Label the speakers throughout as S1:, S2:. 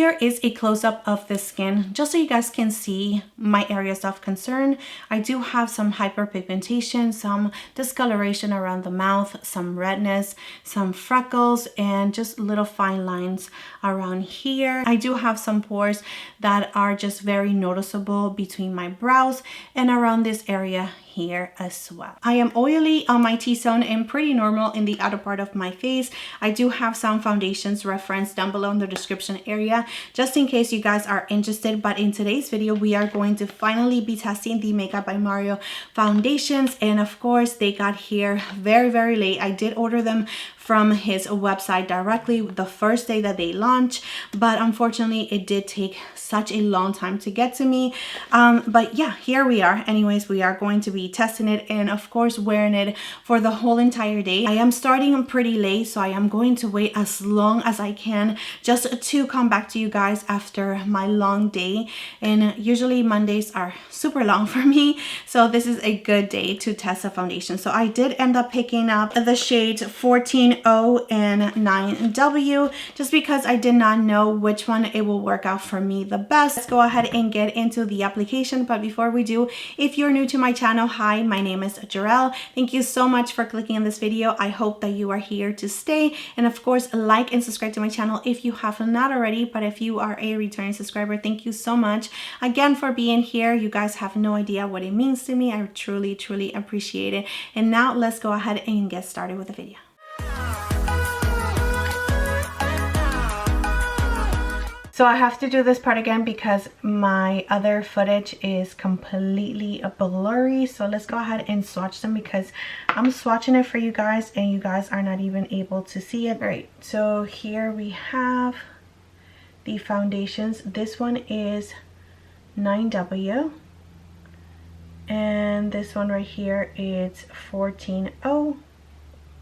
S1: here is a close-up of the skin, just so you guys can see my areas of concern. I do have some hyperpigmentation, some discoloration around the mouth, some redness, some freckles, and just little fine lines around here. I do have some pores that are just very noticeable between my brows and around this area here as well. I am oily on my T-zone and pretty normal in the outer part of my face. I do have some foundations referenced down below in the description area, just in case you guys are interested. But in today's video, we are going to finally be testing the Makeup by Mario foundations. And of course, they got here very late. I did order them from his website directly the first day that they launched, but unfortunately it did take such a long time to get to me. But yeah, here we are. Anyways, we are going to be testing it and of course wearing it for the whole entire day. I am starting pretty late, so I am going to wait as long as I can just to come back to you guys after my long day. And usually Mondays are super long for me, so this is a good day to test a foundation. So I did end up picking up the shades 14O and 9W just because I did not know which one it will work out for me the best. Let's go ahead and get into the application. But before we do, if you're new to my channel, hi, my name is Surreal. Thank you so much for clicking on this video. I hope that you are here to stay, and of course like and subscribe to my channel if you have not already. But if you are a returning subscriber, thank you so much again for being here. You guys have no idea what it means to me. I truly appreciate it. And now let's go ahead and get started with the video. So I have to do this part again because my other footage is completely blurry. So let's go ahead and swatch them because I'm swatching it for you guys and you guys are not even able to see it. All right, so here we have the foundations. This one is 9W and this one right here is 14O.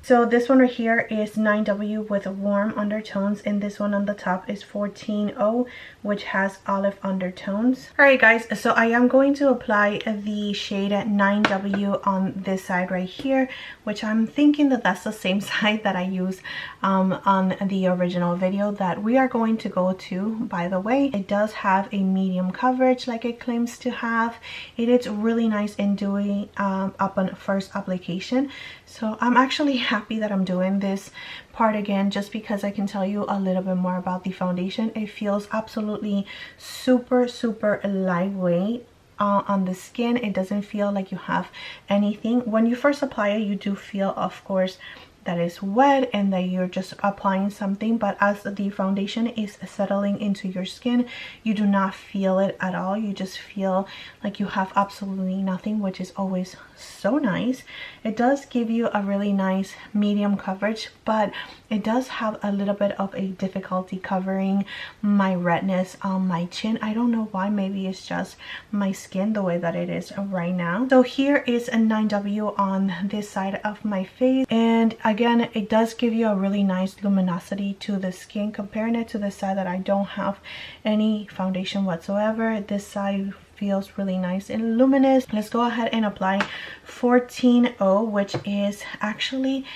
S1: So this one right here is 9W with warm undertones, and this one on the top is 14O, which has olive undertones. Alright guys, so I am going to apply the shade 9W on this side right here, which I'm thinking that that's the same side that I use on the original video that we are going to go to. By the way, it does have a medium coverage like it claims to have. It is really nice in doing upon first application. So I'm actually happy that I'm doing this part again just because I can tell you a little bit more about the foundation. It feels absolutely super lightweight on the skin. It doesn't feel like you have anything. When you first apply it, you do feel, of course, that is wet and that you're just applying something, but as the foundation is settling into your skin, you do not feel it at all. You just feel like you have absolutely nothing, which is always so nice. It does give you a really nice medium coverage, but it does have a little bit of a difficulty covering my redness on my chin. I don't know why. Maybe it's just my skin the way that it is right now. So here is a 9W on this side of my face, and again, it does give you a really nice luminosity to the skin. Comparing it to the side that I don't have any foundation whatsoever, this side feels really nice and luminous. Let's go ahead and apply 14O, which is actually,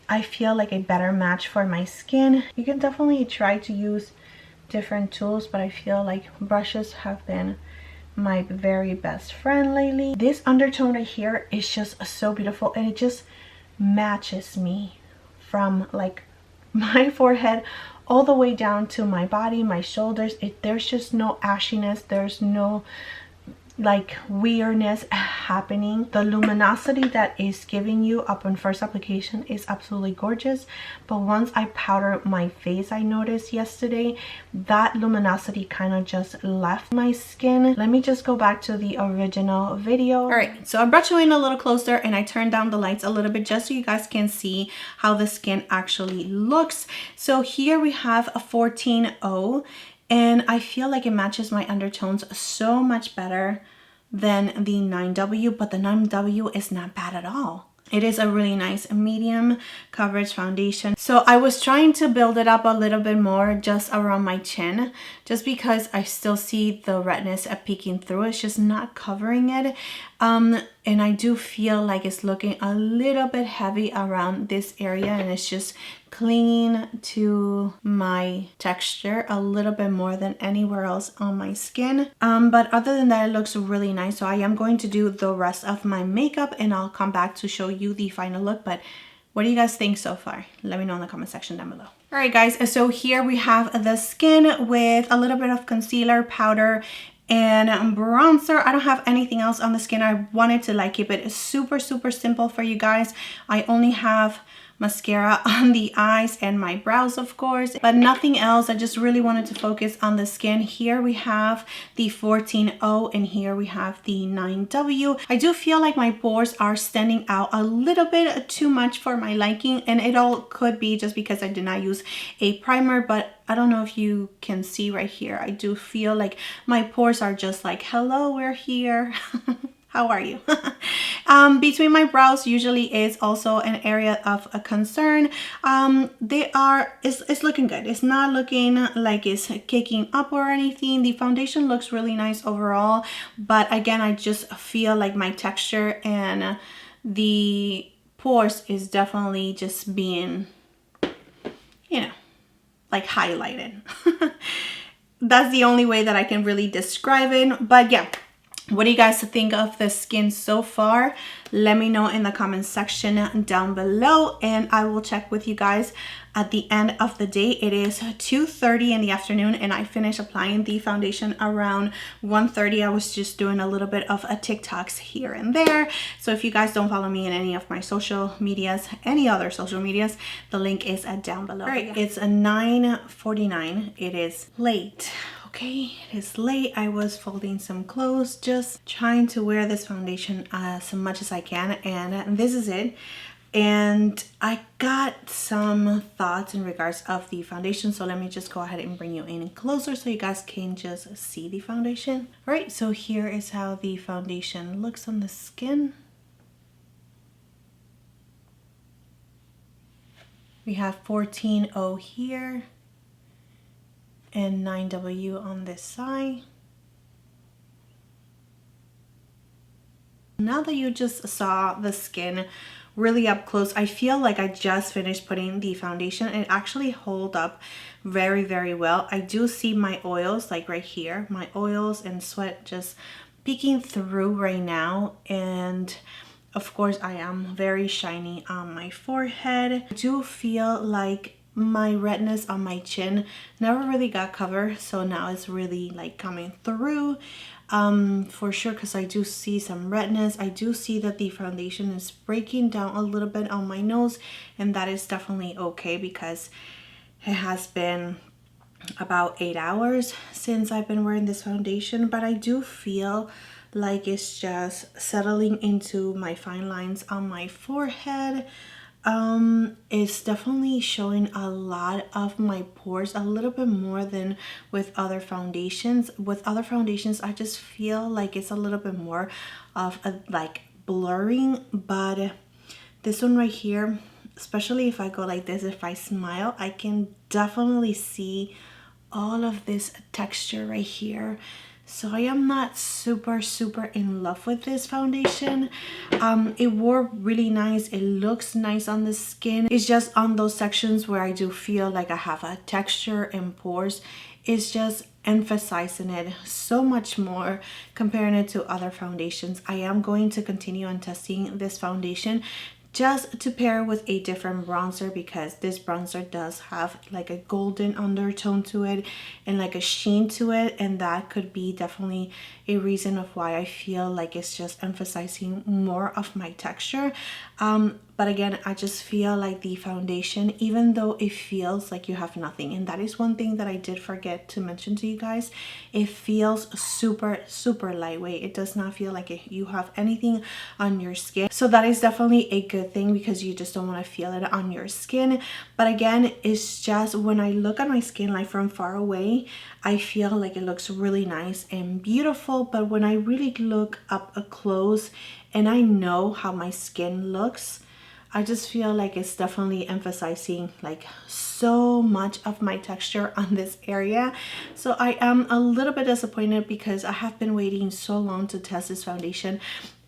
S1: I feel like a better match for my skin. You can definitely try to use different tools, but I feel like brushes have been my very best friend lately. This undertone right here is just so beautiful, and it just matches me from like my forehead all the way down to my body, my shoulders. There's just no ashiness, there's no like weirdness happening. The luminosity that is giving you upon first application is absolutely gorgeous, but once I powder my face, I noticed yesterday that luminosity kind of just left my skin. Let me just go back to the original video. All right, so I brought you in a little closer and I turned down the lights a little bit just so you guys can see how the skin actually looks. So here we have a 14O, and I feel like it matches my undertones so much better than the 9W, but the 9W is not bad at all. It is a really nice medium coverage foundation. So I was trying to build it up a little bit more just around my chin, just because I still see the redness peeking through. It's just not covering it. And I do feel like it's looking a little bit heavy around this area, and it's just clinging to my texture a little bit more than anywhere else on my skin. But other than that, it looks really nice. So I am going to do the rest of my makeup and I'll come back to show you the final look. But what do you guys think so far? Let me know in the comment section down below. All right, guys, so here we have the skin with a little bit of concealer, powder, and bronzer. I don't have anything else on the skin. I wanted to like keep it super simple for you guys. I only have mascara on the eyes and my brows, of course, but nothing else. I just really wanted to focus on the skin. Here we have the 14O and here we have the 9W. I do feel like my pores are standing out a little bit too much for my liking, and it all could be just because I did not use a primer, but I don't know if you can see right here. I do feel like my pores are just like, hello, we're here. How are you? Between my brows usually is also an area of a concern. It's looking good. It's not looking like it's kicking up or anything. The foundation looks really nice overall, but again, I just feel like my texture and the pores is definitely just being, you know, like highlighted. That's the only way that I can really describe it. But yeah, what do you guys think of the skin so far? Let me know in the comment section down below, and I will check with you guys at the end of the day. It is 2:30 in the afternoon and I finished applying the foundation around 1:30. I was just doing a little bit of a TikToks here and there. So if you guys don't follow me in any of my social medias, any other social medias, the link is down below. All right, it's a 9:49. It is late. Okay, it is late. I was folding some clothes, just trying to wear this foundation as much as I can, and this is it. And I got some thoughts in regards of the foundation, so let me just go ahead and bring you in closer so you guys can just see the foundation. All right, so here is how the foundation looks on the skin. We have 14O here and 9W on this side. Now that you just saw the skin really up close, I feel like I just finished putting the foundation. It actually hold up very well. I do see my oils like right here, my oils and sweat just peeking through right now, and of course I am very shiny on my forehead. I do feel like my redness on my chin never really got covered, so now it's really like coming through for sure, because I do see some redness. I do see that the foundation is breaking down a little bit on my nose, and that is definitely okay because it has been about 8 hours since I've been wearing this foundation, but I do feel like it's just settling into my fine lines on my forehead. It's definitely showing a lot of my pores, a little bit more than with other foundations. With other foundations, I just feel like it's a little bit more of a like blurring, but this one right here, especially if I go like this, if I smile, I can definitely see all of this texture right here. So I am not super in love with this foundation. It wore really nice. It looks nice on the skin. It's just on those sections where I do feel like I have a texture and pores, it's just emphasizing it so much more, comparing it to other foundations. I am going to continue on testing this foundation just to pair with a different bronzer, because this bronzer does have like a golden undertone to it and like a sheen to it, and that could be definitely a reason of why I feel like it's just emphasizing more of my texture. But again, I just feel like the foundation, even though it feels like you have nothing, and that is one thing that I did forget to mention to you guys, it feels super lightweight. It does not feel like you have anything on your skin. So that is definitely a good thing, because you just don't want to feel it on your skin. But again, it's just when I look at my skin like from far away, I feel like it looks really nice and beautiful. But when I really look up close and I know how my skin looks, I just feel like it's definitely emphasizing like so much of my texture on this area. So I am a little bit disappointed because I have been waiting so long to test this foundation.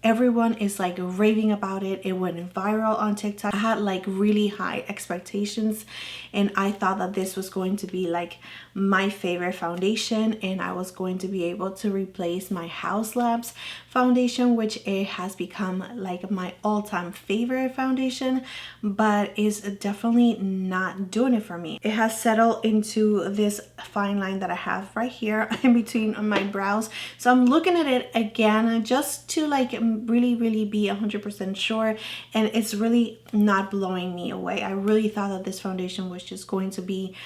S1: Everyone is like raving about it. It went viral on TikTok. I had like really high expectations and I thought that this was going to be like my favorite foundation and I was going to be able to replace my Hourglass foundation, which it has become like my all-time favorite foundation, but is definitely not doing it for me. It has settled into this fine line that I have right here in between my brows. So I'm looking at it again just to like really be 100% sure, and it's really not blowing me away. I really thought that this foundation was just going to be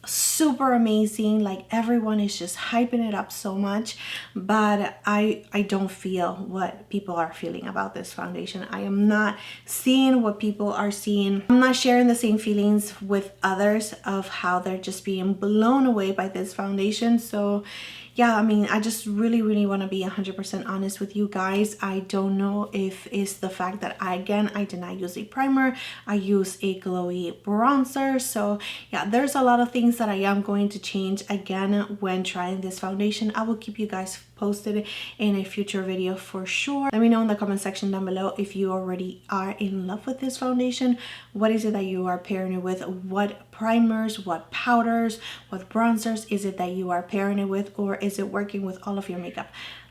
S1: super amazing, like everyone is just hyping it up so much, but I don't feel what people are feeling about this foundation. I am not seeing what people are seeing. I'm not sharing the same feelings with others of how they're just being blown away by this foundation. So yeah, I mean, I just really want to be 100% honest with you guys. I don't know if it's the fact that I did not use a primer. I use a glowy bronzer. So yeah, there's a lot of things that I am going to change again when trying this foundation. I will keep you guys posted in a future video for sure. Let me know in the comment section down below if you already are in love with this foundation. What is it that you are pairing it with? What primers, what powders, what bronzers is it that you are pairing it with, or is it working with all of your makeup?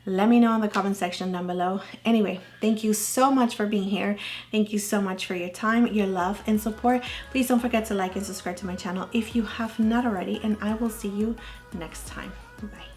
S1: Let me know in the comment section down below. Anyway, thank you so much for being here. Thank you so much for your time, your love, and support. Please don't forget to like and subscribe to my channel if you have not already, and I will see you next time. Bye.